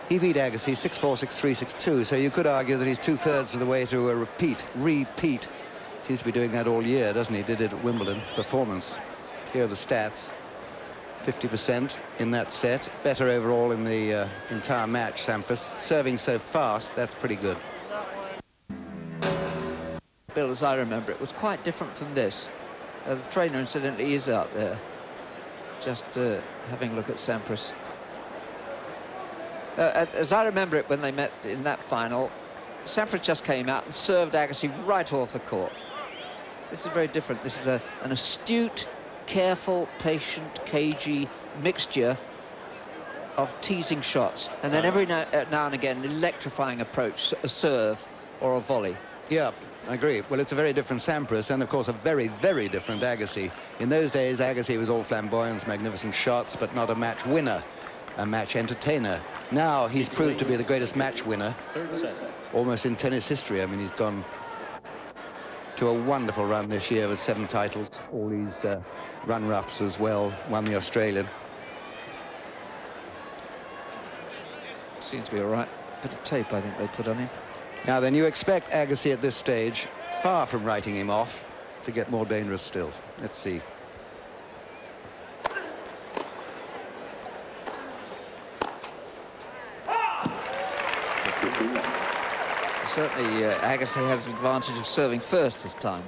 He beat Agassi 6-4, 6-3, 6-2, so you could argue that he's 2/3 of the way to a repeat. Seems to be doing that all year, doesn't he? Did it at Wimbledon. Performance. Here are the stats. 50% in that set. Better overall in the entire match, Sampras. Serving so fast, that's pretty good. Bill, as I remember, it was quite different from this. The trainer, incidentally, is out there. Just having a look at Sampras. As I remember it, when they met in that final, Sampras just came out and served Agassi right off the court. This is very different. This is an astute, careful, patient, cagey mixture of teasing shots, and then every now and again, an electrifying approach, a serve or a volley. Yeah, I agree. Well, it's a very different Sampras, and of course a very, very different Agassi. In those days, Agassi was all flamboyance, magnificent shots, but not a match winner, a match entertainer. Now he's proved to be the greatest match winner, almost in tennis history. I mean, he's gone to a wonderful run this year with 7 titles, all these runner-ups as well, won the Australian. Seems to be all right. Bit of tape, I think they put on him. Now then, you expect Agassi at this stage, far from writing him off, to get more dangerous still. Let's see. Certainly, Agassi has the advantage of serving first this time.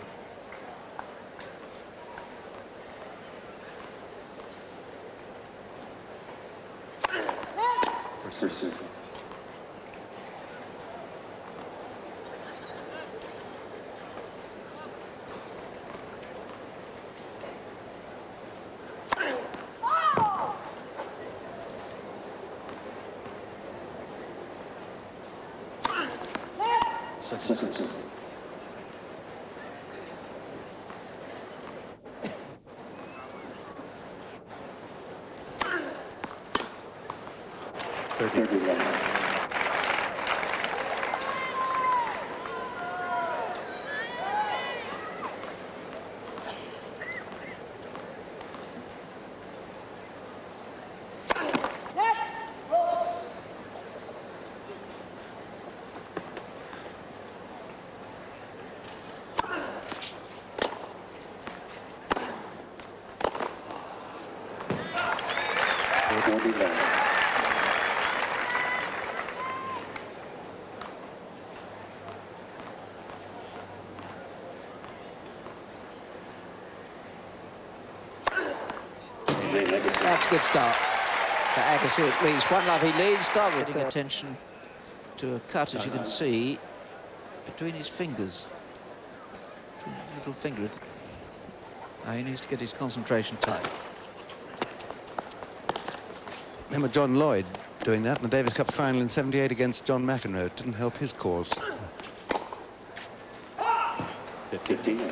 That's a good start for Agassi at least. 1-love he leads, started paying attention to a cut, as you can see, between his fingers. Between his little finger. Now he needs to get his concentration tight. Remember John Lloyd doing that in the Davis Cup final in '78 against John McEnroe. It didn't help his cause. 15.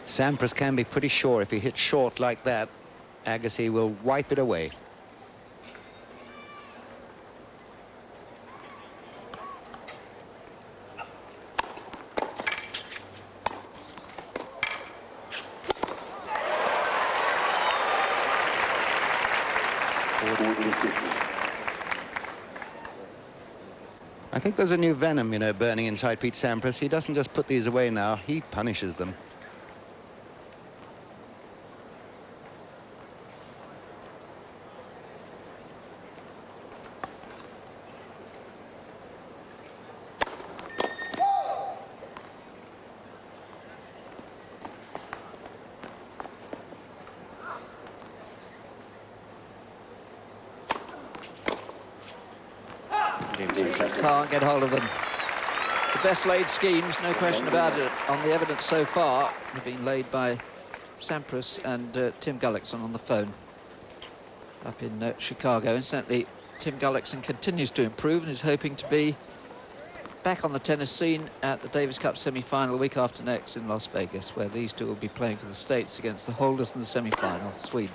Sampras can be pretty sure if he hits short like that, Agassi will wipe it away. I think there's a new venom, you know, burning inside Pete Sampras. He doesn't just put these away now, he punishes them. Can't get hold of them. The best laid schemes, no question about it, on the evidence so far, have been laid by Sampras and Tim Gullickson on the phone up in Chicago. Incidentally, Tim Gullickson continues to improve and is hoping to be back on the tennis scene at the Davis Cup semi-final the week after next in Las Vegas, where these two will be playing for the States against the holders in the semi-final, Sweden.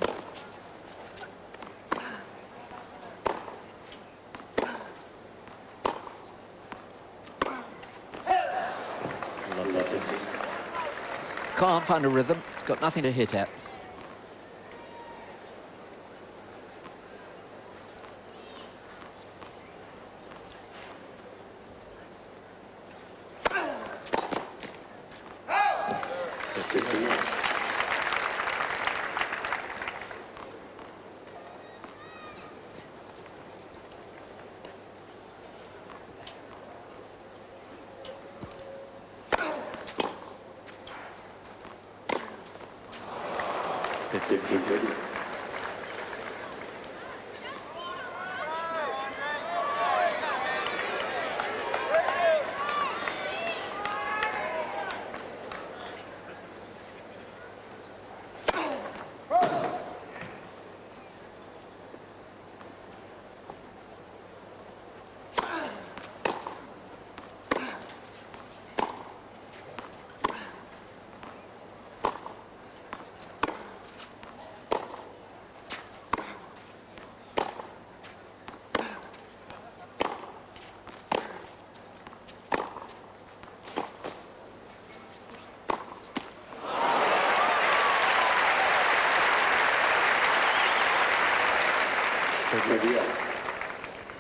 Can't find a rhythm, got nothing to hit at.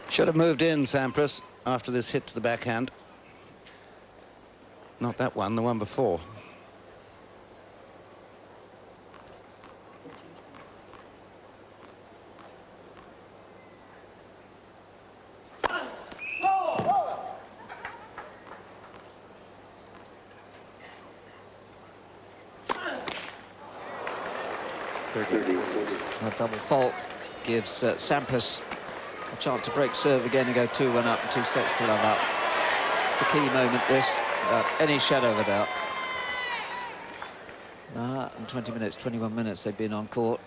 Should have moved in, Sampras, after this hit to the backhand. Not that one, the one before. A double fault gives Sampras a chance to break serve again and go 2-1 up and 2 sets to love out. It's a key moment, this, without any shadow of a doubt. And 20 minutes, 21 minutes they've been on court.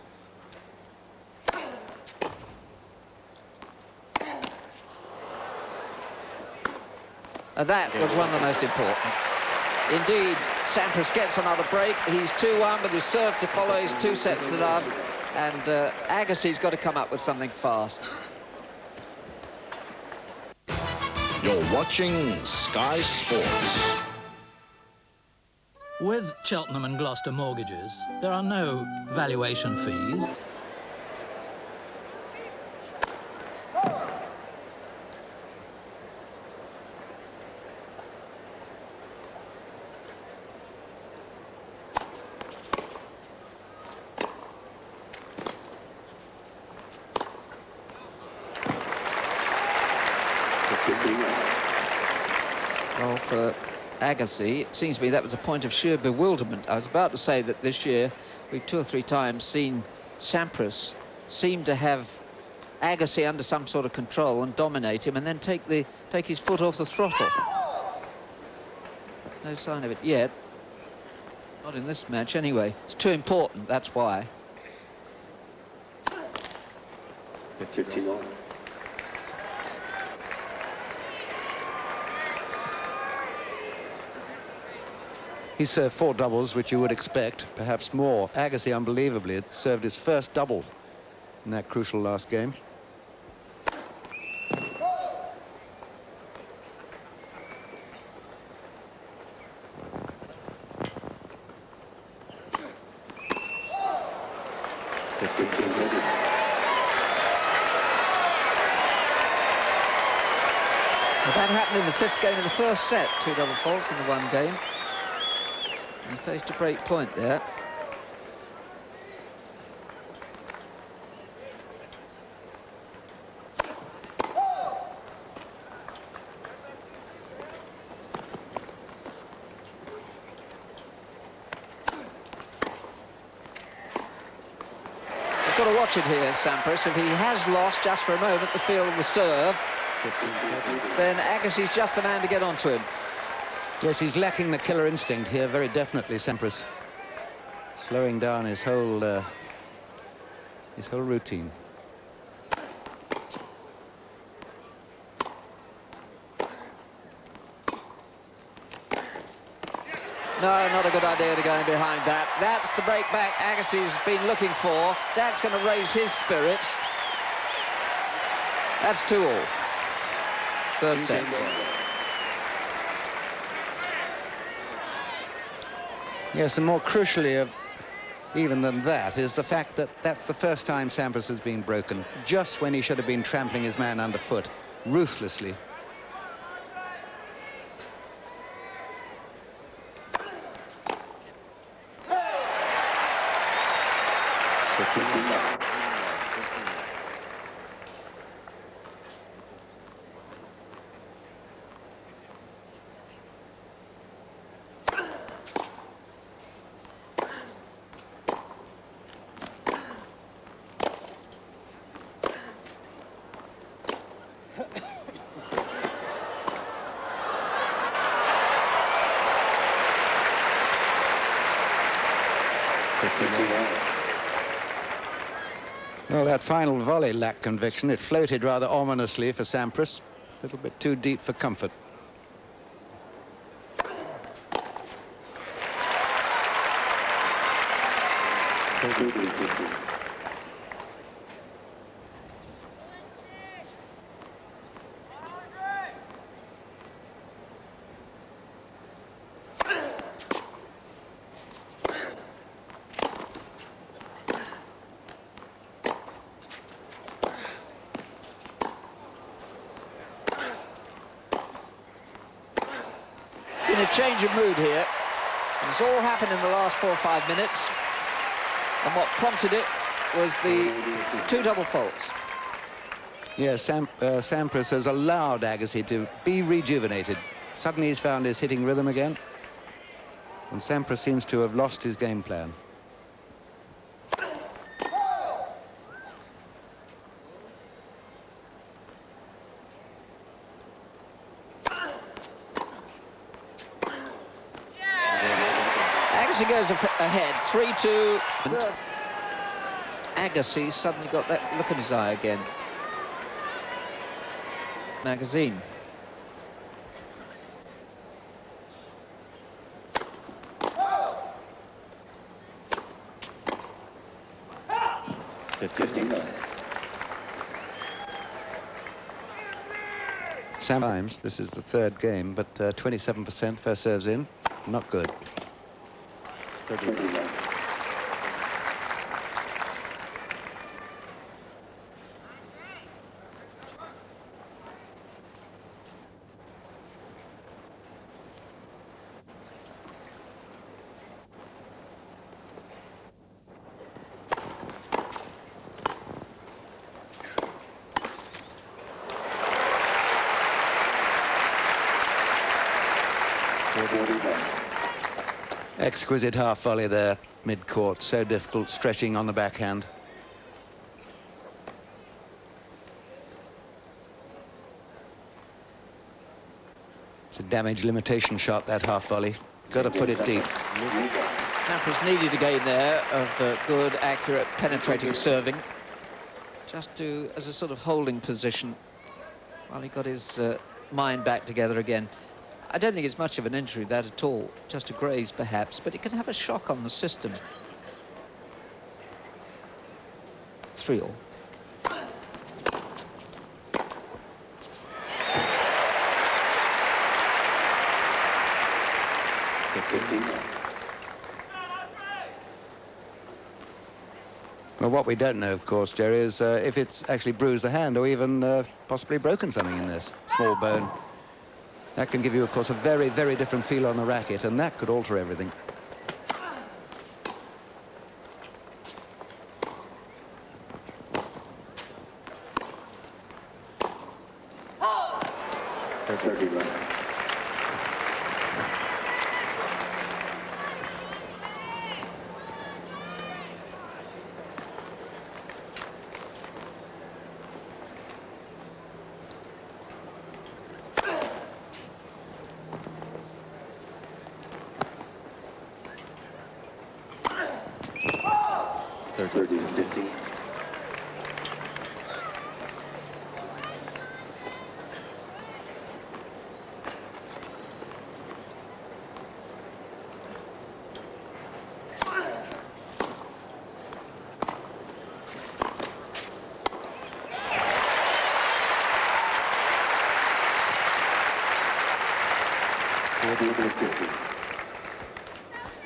And that was one of the most important. Indeed, Sampras gets another break. He's 2-1 with his serve to follow. He's 2 sets to love. And Agassi's got to come up with something fast. You're watching Sky Sports. With Cheltenham and Gloucester mortgages, there are no valuation fees. Well, for Agassi, it seems to me that was a point of sheer bewilderment. I was about to say that this year we've 2 or 3 times seen Sampras seem to have Agassi under some sort of control and dominate him and then take his foot off the throttle. No sign of it yet. Not in this match anyway. It's too important, that's why. 59. He served 4 doubles, which you would expect, perhaps more. Agassi, unbelievably, had served his first double in that crucial last game. That That happened in the 5th game of the 1st set. 2 double faults in the 1 game. He faced a break point there. Got to watch it here, Sampras. If he has lost just for a moment the feel of the serve, then Agassi's just the man to get onto him. Yes, he's lacking the killer instinct here, very definitely, Sampras. Slowing down his whole routine. No, not a good idea to go in behind that. That's the break back Agassi's been looking for. That's going to raise his spirits. That's 2-all. 3rd set. Yes, and more crucially, even than that, is the fact that that's the first time Sampras has been broken, just when he should have been trampling his man underfoot, ruthlessly. Well, that final volley lacked conviction. It floated rather ominously for Sampras. A little bit too deep for comfort. A change of mood here. And it's all happened in the last 4 or 5 minutes. And what prompted it was the 2 double faults. Yes, Sampras has allowed Agassi to be rejuvenated. Suddenly he's found his hitting rhythm again. And Sampras seems to have lost his game plan. Agassi goes ahead, 3-2. Agassi suddenly got that look in his eye again. Magazine. Sometimes this is the 3rd game, but 27% first serves in, not good. Exquisite half volley there, mid-court, so difficult, stretching on the backhand. It's a damage limitation shot, that half volley. Got to put it deep. Sampras needed a game there of good, accurate, penetrating serving. Just as a sort of holding position while he got his mind back together again. I don't think it's much of an injury, that at all. Just a graze, perhaps, but it can have a shock on the system. 3-all. Well, what we don't know, of course, Jerry, is if it's actually bruised the hand or even possibly broken something in this. Small bone. That can give you, of course, a very, very different feel on the racket, and that could alter everything.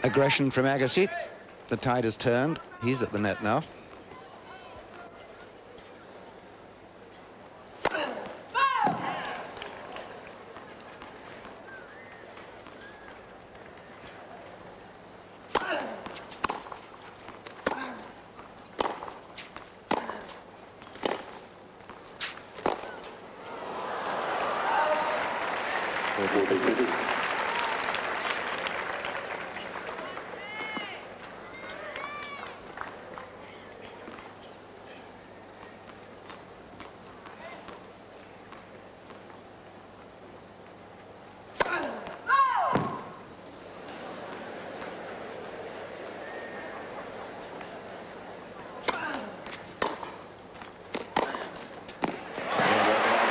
Aggression from Agassi. The tide has turned. He's at the net now.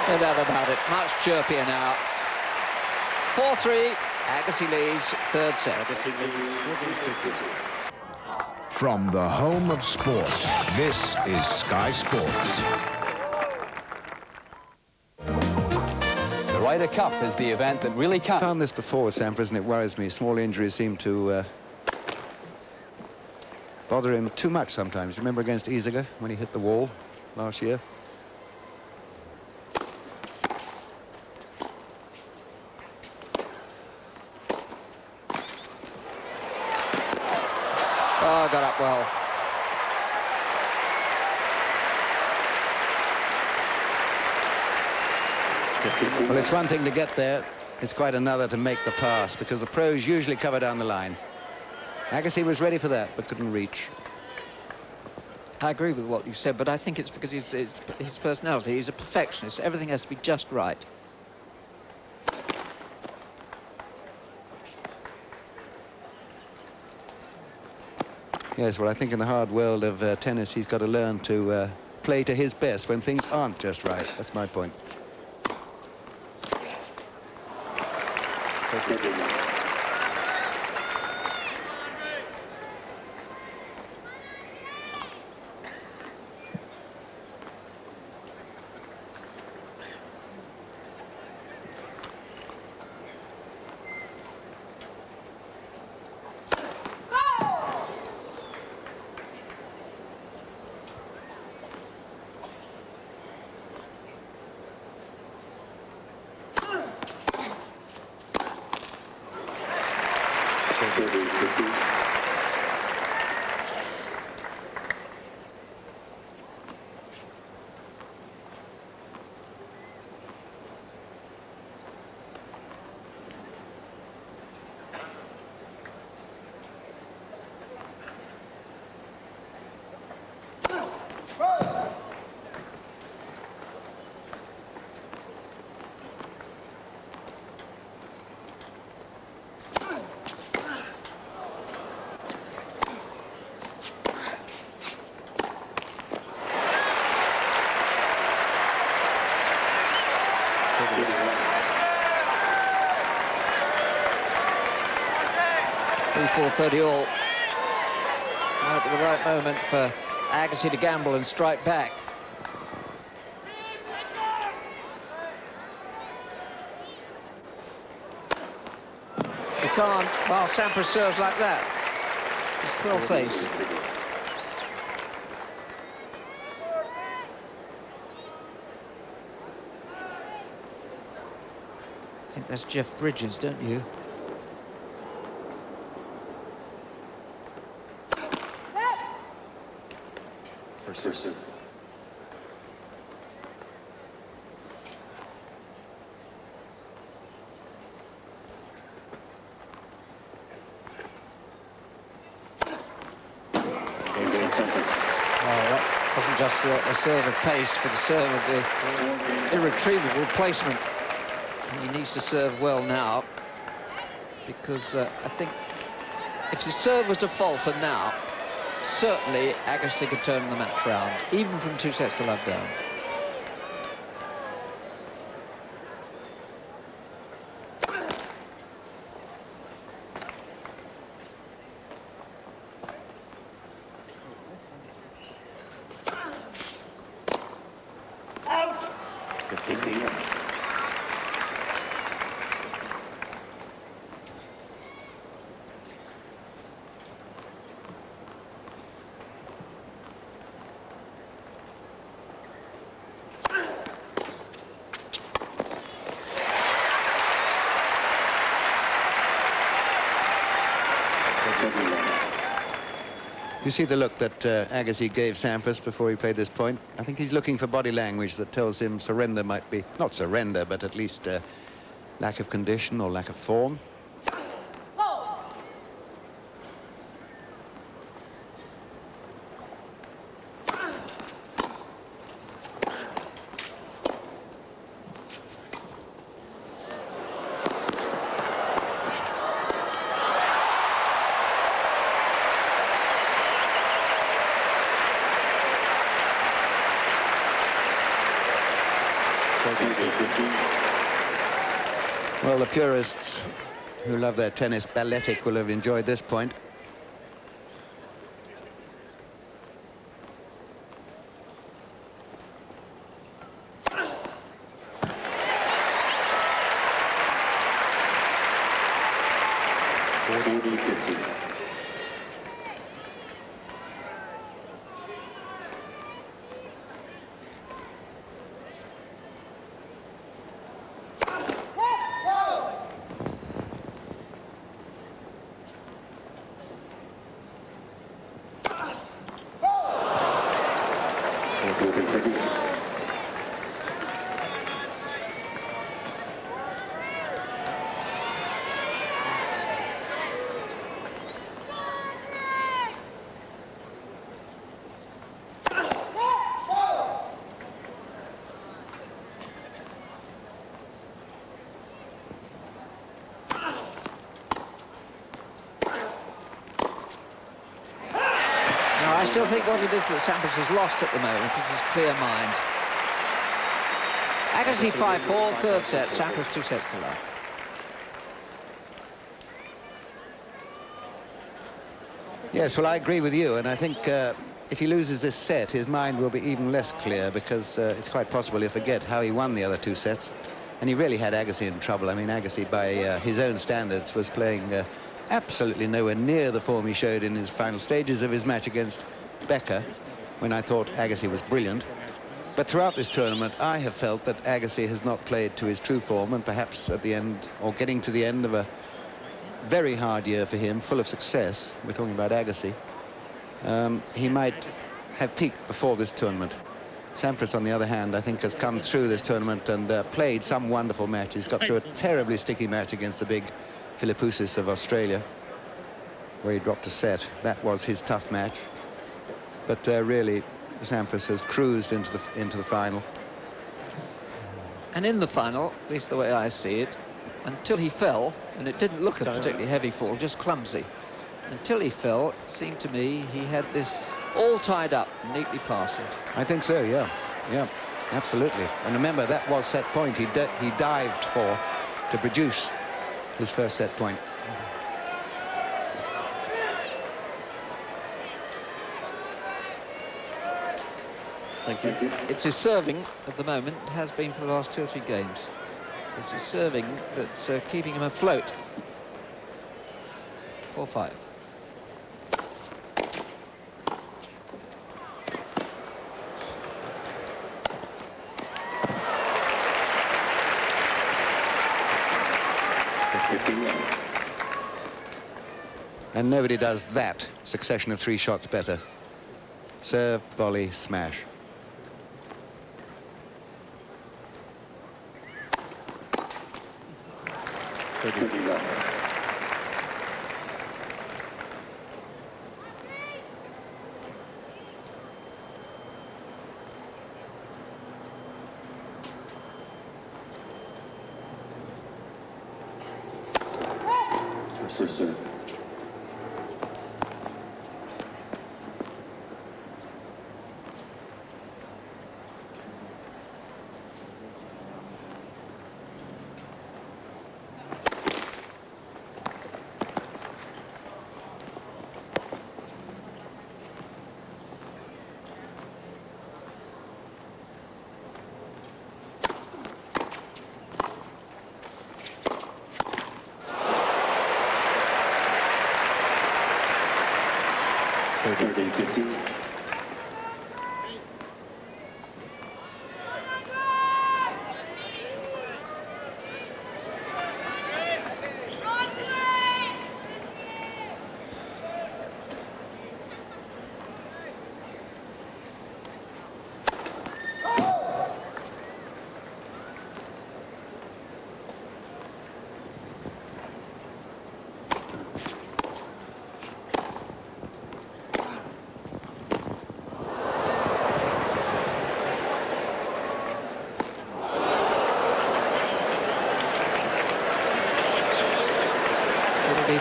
No doubt about it, much chirpier now. 4-3, Agassi leads third set. From the home of sports, this is Sky Sports. The Ryder Cup is the event that really I've counts. found this before with Sampras, and it worries me. Small injuries seem to bother him too much sometimes. Remember against Isaga when he hit the wall last year? Oh, got up well. Well, it's one thing to get there. It's quite another to make the pass, because the pros usually cover down the line. Agassi was ready for that, but couldn't reach. I agree with what you said, but I think it's because it's his personality. He's a perfectionist. Everything has to be just right. Yes, well, I think in the hard world of tennis, he's got to learn to play to his best when things aren't just right. That's my point. .430 all. Might be the right moment for Agassi to gamble and strike back. He can't while Sampras serves like that. His quill face. I think That's Jeff Bridges, don't you? Pursuit. That wasn't just a serve of pace, but a serve of the irretrievable placement. And he needs to serve well now, because I think if the serve was to falter now, certainly Agassi could turn the match round, even from 2-0 down. You see the look that Agassi gave Sampras before he played this point? I think he's looking for body language that tells him surrender might be, not surrender, but at least lack of condition or lack of form. Well, the purists who love their tennis balletic will have enjoyed this point. I still think what it is that Sampras has lost at the moment is his clear mind. Agassi 5-4, third set, Sampras 2-0. Yes, well, I agree with you, and I think if he loses this set, his mind will be even less clear, because it's quite possible he'll forget how he won the other two sets. And he really had Agassi in trouble. I mean, Agassi, by his own standards, was playing absolutely nowhere near the form he showed in his final stages of his match against Becker, when I thought Agassi was brilliant. But throughout this tournament, I have felt that Agassi has not played to his true form, and perhaps at the end, or getting to the end of a very hard year for him, full of success, we're talking about Agassi, he might have peaked before this tournament. Sampras, on the other hand, I think has come through this tournament and played some wonderful matches. Got through a terribly sticky match against the big Philippoussis of Australia, where he dropped a set. That was his tough match. But really, Sampras has cruised into the final. And in the final, at least the way I see it, until he fell, and it didn't look a particularly heavy fall, just clumsy. Until he fell, it seemed to me he had this all tied up, neatly parcelled. I think so, yeah. Yeah, absolutely. And remember, that was set point he dived for to produce his first set point. Thank you. It's his serving at the moment, has been for the last 2 or 3 games. It's his serving that's keeping him afloat. 4-5. 15 love. And nobody does that succession of 3 shots better. Serve, volley, smash. Serve.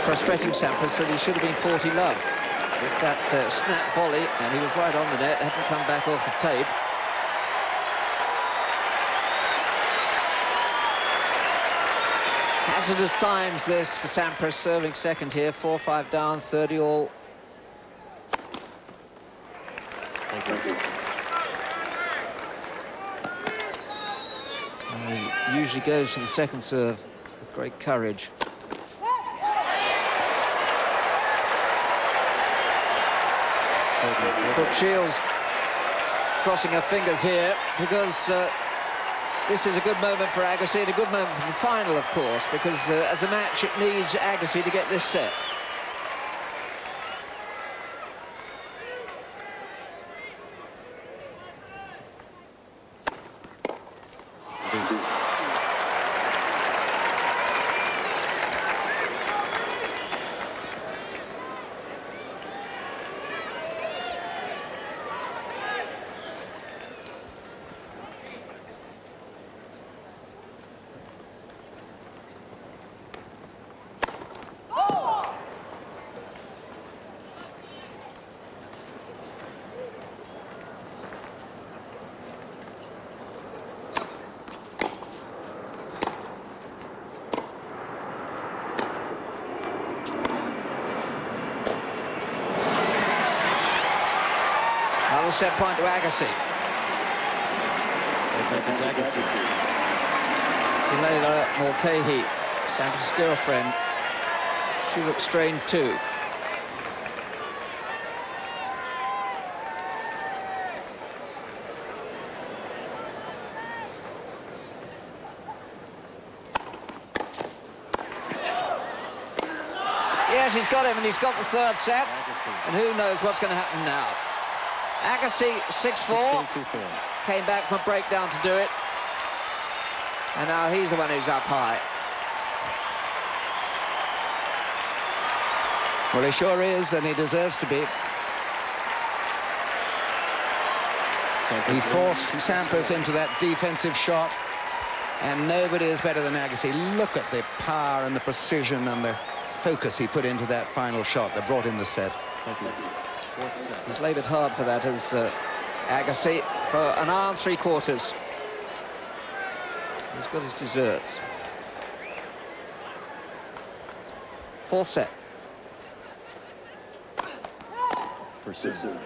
Frustrating Sampras that he should have been 40 love. With that snap volley, and he was right on the net, hadn't come back off the tape. Hazardous times this for Sampras, serving second here, 4-5 down, 30 all. He usually goes for the second serve with great courage. Brooke Shields crossing her fingers here because this is a good moment for Agassi and a good moment for the final, of course, because as a match it needs Agassi to get this set. Set point to Agassi. Delayed Mulcahy, Sampras' girlfriend. She looks strained too. Yes, he's got him, and he's got the third set. And who knows what's going to happen now. Agassi, 6-4, came back from a breakdown to do it. And now he's the one who's up high. Well, he sure is, and he deserves to be. He forced Sampras into that defensive shot, and nobody is better than Agassi. Look at the power and the precision and the focus he put into that final shot that brought in the set. Thank you. He's laboured hard for that as Agassi for an hour and 3/4. He's got his desserts. Fourth set. For serve.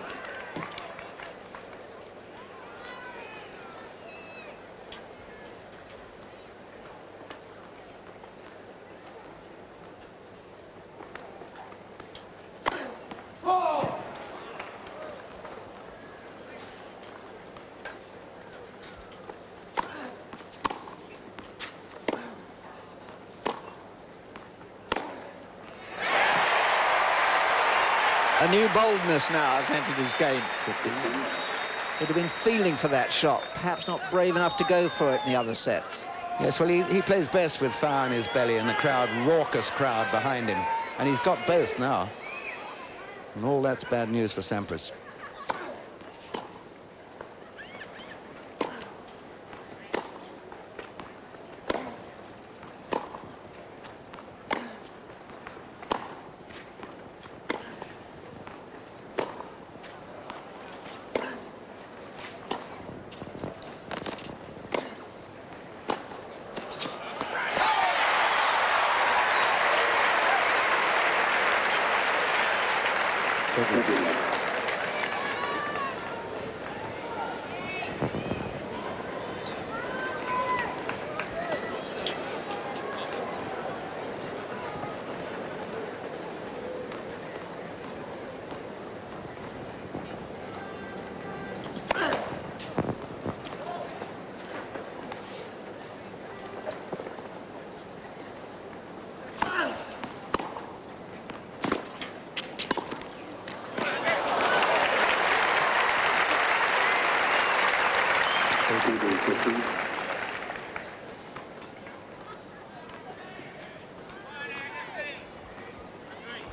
A new boldness now has entered his game. He'd have been feeling for that shot, perhaps not brave enough to go for it in the other sets. Yes, well, he plays best with fire in his belly and the crowd, raucous crowd behind him. And he's got both now. And all that's bad news for Sampras.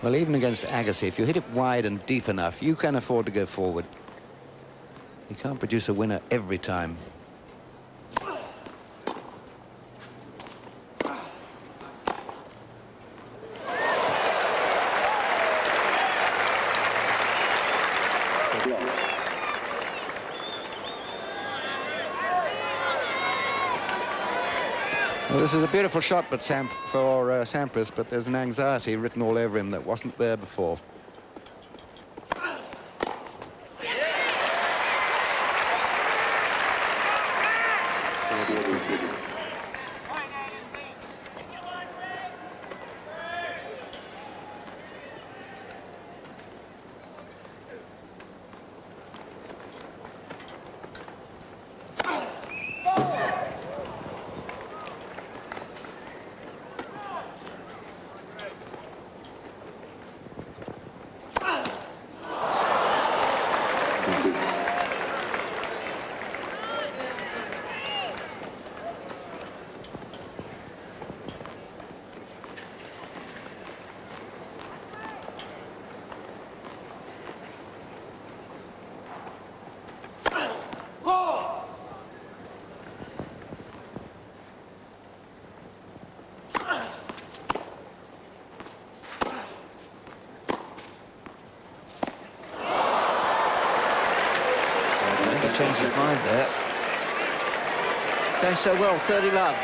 Well, even against Agassi, if you hit it wide and deep enough, you can afford to go forward. You can't produce a winner every time. Well, this is a beautiful shot for Sampras, but there's an anxiety written all over him that wasn't there before. Changed his mind there. Going so well, 30 love.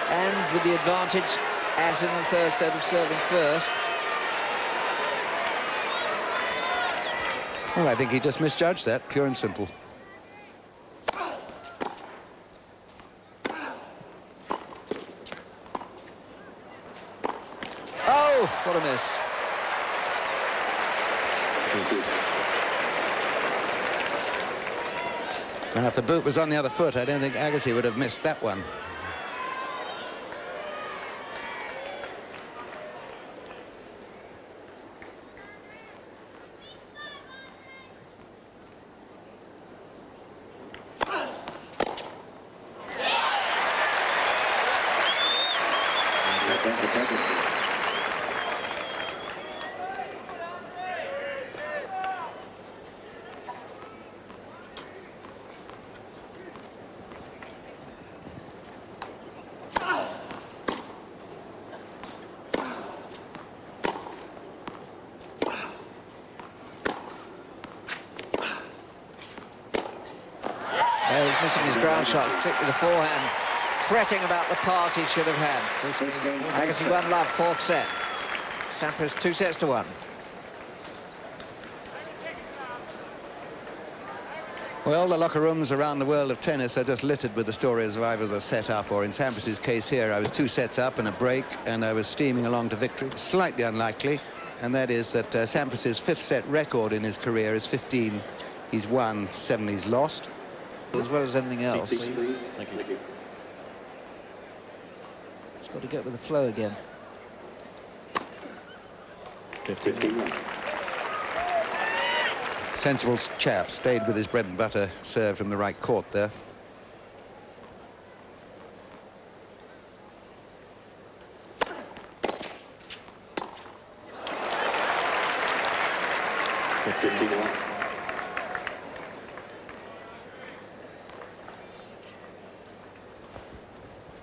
And with the advantage, as in the third set of serving first. Well, I think he just misjudged that, pure and simple. Oh, what a miss. Now, if the boot was on the other foot, I don't think Agassi would have missed that one. He's missing his ground shot, particularly the forehand, fretting about the part he should have had. Agassi 1 love, fourth set. Sampras 2-1. Well, the locker rooms around the world of tennis are just littered with the stories of either a set up, or in Sampras's case here, I was 2 sets up and a break, and I was steaming along to victory. Slightly unlikely, and that is that Sampras's 5th set record in his career is 15. He's won, 7 he's lost. As well as anything else. Thank you. He's got to get with the flow again. 15. Sensible chap, stayed with his bread and butter, served from the right court there.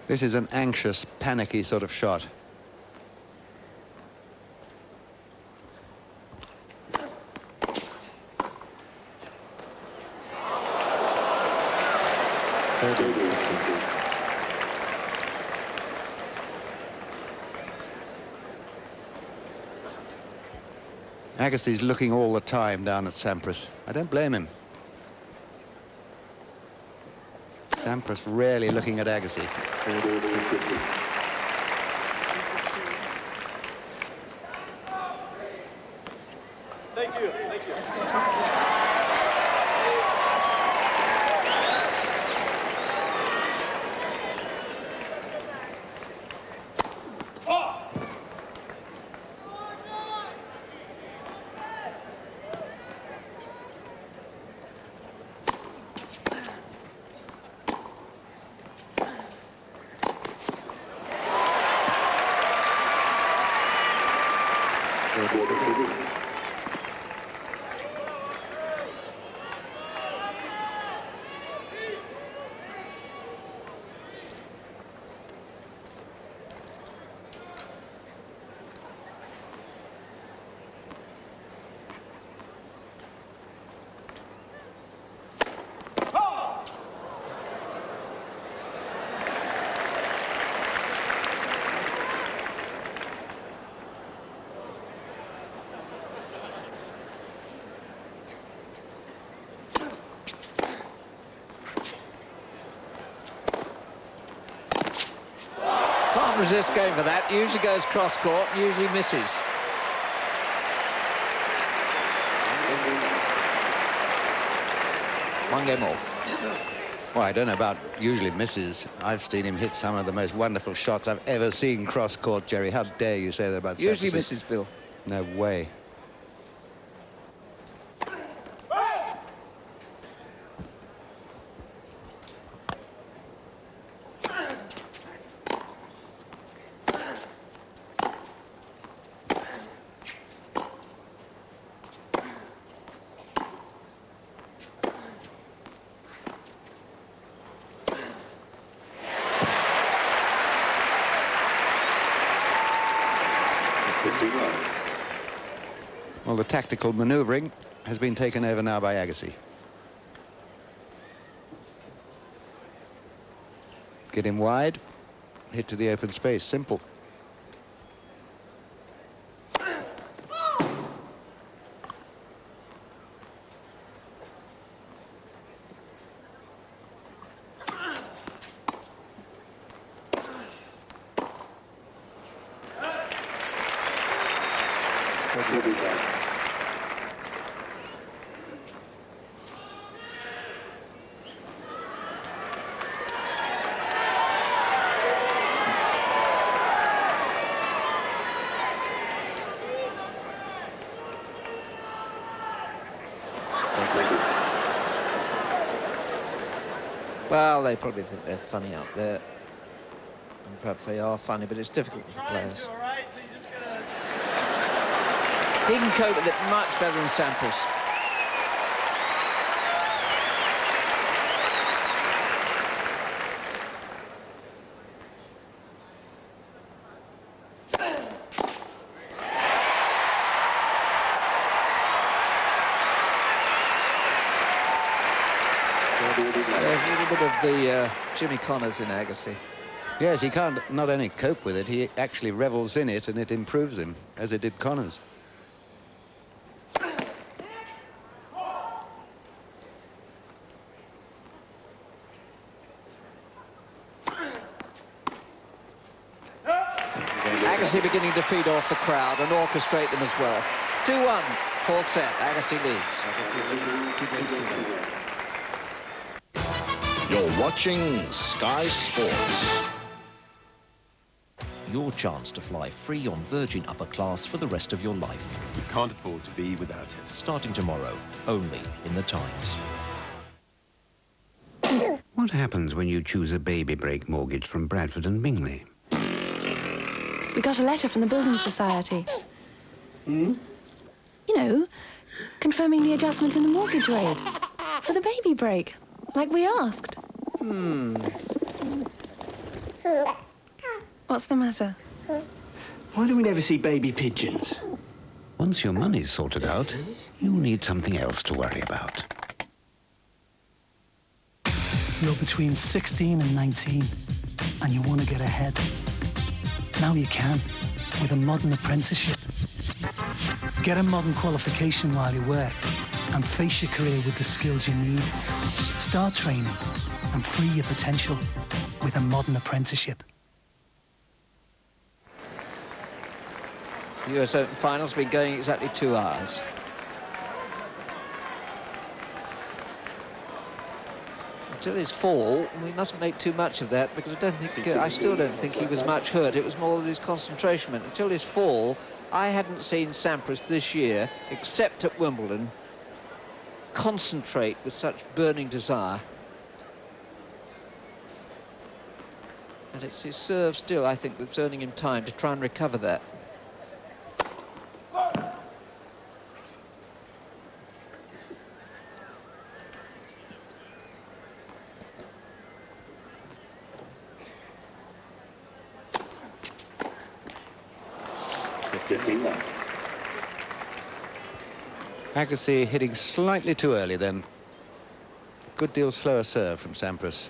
This is an anxious, panicky sort of shot. Agassi's looking all the time down at Sampras. I don't blame him. Sampras rarely looking at Agassi. Thank you. Thank you. Can't resist going for that. Usually goes cross court, usually misses. One game all. Well, I don't know about usually misses. I've seen him hit some of the most wonderful shots I've ever seen cross court, Jerry. How dare you say that about Usually Sampras? misses, Bill. No way. Well, the tactical manoeuvring has been taken over now by Agassi. Get him wide, hit to the open space, simple. Well, they probably think they're funny out there. And perhaps they are funny, but it's difficult for the players. He can cope with it much better than Sampras. There's a little bit of the Jimmy Connors in Agassi. Yes, he can't not only cope with it, he actually revels in it, and it improves him, as it did Connors. Agassi beginning to feed off the crowd and orchestrate them as well. 2-1, fourth set. Agassi leads. You're watching Sky Sports. your chance to fly free on Virgin Upper Class for the rest of your life. We can't afford to be without it. Starting tomorrow, only in the Times. What happens when you choose a baby break mortgage from Bradford and Bingley? We got a letter from the Building Society. You know, confirming the adjustment in the mortgage rate for the baby break, like we asked. What's the matter? Why do we never see baby pigeons? Once your money's sorted out, you'll need something else to worry about. You're between 16 and 19, and you want to get ahead. Now you can, with a modern apprenticeship. Get a modern qualification while you work, and face your career with the skills you need. Start training, and free your potential with a modern apprenticeship. The US Open final's been going exactly 2 hours. Until his fall, we mustn't make too much of that, because I still don't think he was much hurt. It was more than his concentration meant. Until his fall, I hadn't seen Sampras this year, except at Wimbledon, concentrate with such burning desire. And it's his serve still, I think, that's earning him time to try and recover that. Agassi hitting slightly too early then. Good deal slower serve from Sampras.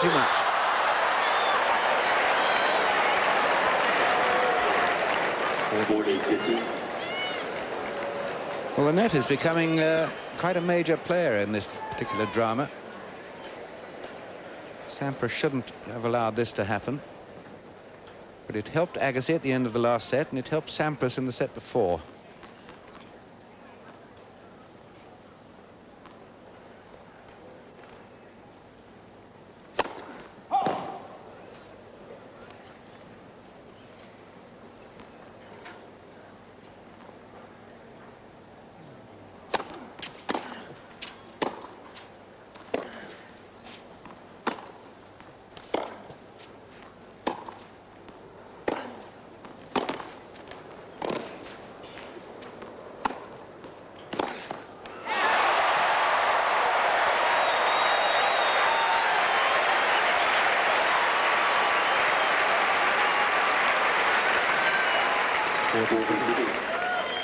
Too much. Well, the net is becoming quite a major player in this particular drama. Sampras shouldn't have allowed this to happen. But it helped Agassi at the end of the last set, and it helped Sampras in the set before.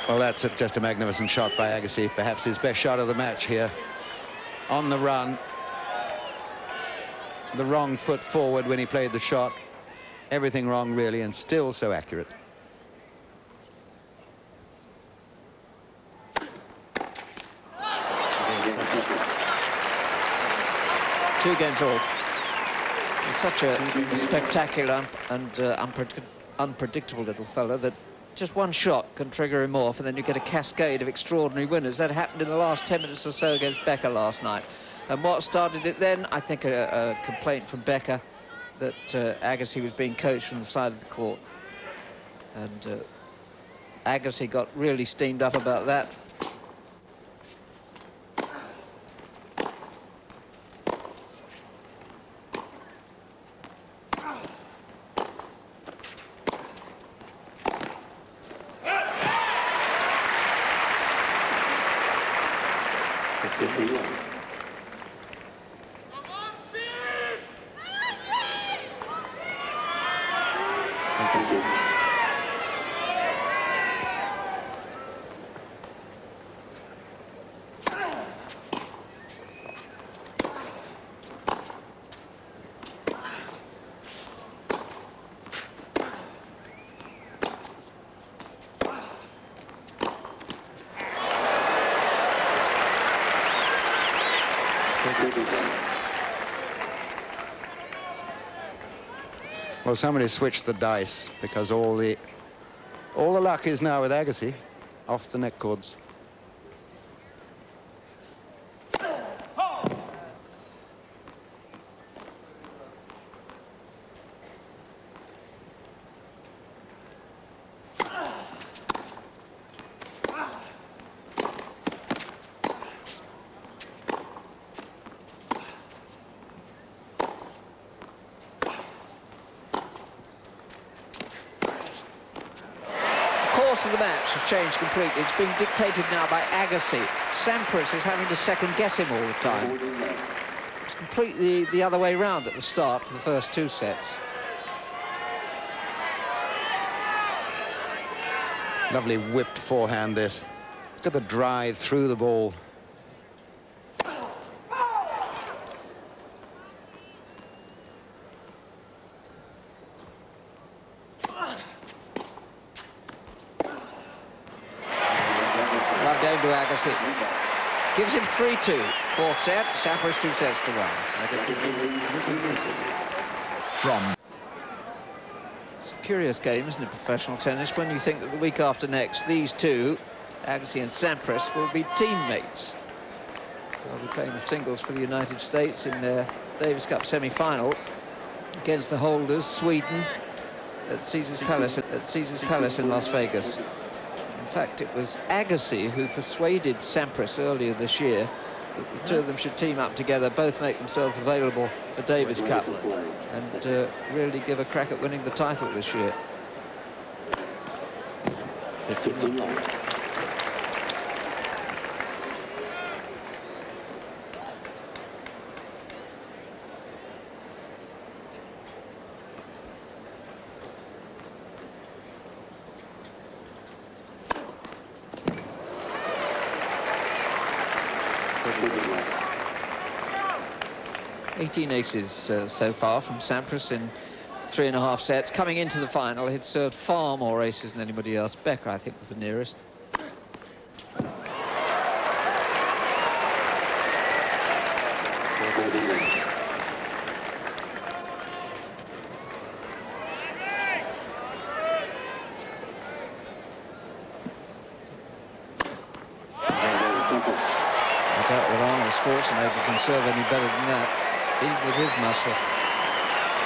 Well, that's just a magnificent shot by Agassi, perhaps his best shot of the match here. On the run. The wrong foot forward when he played the shot. Everything wrong, really, and still so accurate. Two games all. He's such a spectacular and unpredictable little fella that just one shot can trigger him off, and then you get a cascade of extraordinary winners. That happened in the last 10 minutes or so against Becker last night. And what started it then, I think a complaint from Becker that Agassi was being coached from the side of the court. And Agassi got really steamed up about that. Well, somebody switched the dice because all the luck is now with Agassi off the neck cords. The course of the match has changed completely. It's being dictated now by Agassi. Sampras is having to second-guess him all the time. It's completely the other way round at the start for the first two sets. Lovely whipped forehand, this. Look at the drive through the ball. Game to Agassi. Gives him 3-2. Fourth set, Sampras 2 sets to 1. From. It's a curious game, isn't it, professional tennis, when you think that the week after next, these two, Agassi and Sampras, will be teammates. They'll be playing the singles for the United States in their Davis Cup semi-final against the holders, Sweden, at Caesars Palace in Las Vegas. In fact, it was Agassi who persuaded Sampras earlier this year that the two of them should team up together, both make themselves available for Davis Cup, and really give a crack at winning the title this year. Eighteen aces so far from Sampras in 3.5 sets. Coming into the final, he'd served far more aces than anybody else. Becker, I think, was the nearest. I doubt that Arnold Schwarzenegger can serve any better than that, even with his muscle.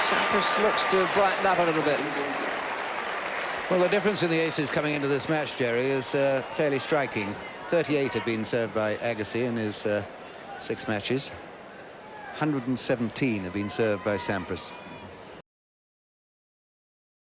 Sampras looks to have brightened up a little bit. Well, the difference in the aces coming into this match, Jerry, is fairly striking. 38 have been served by Agassi in his 6 matches. 117 have been served by Sampras.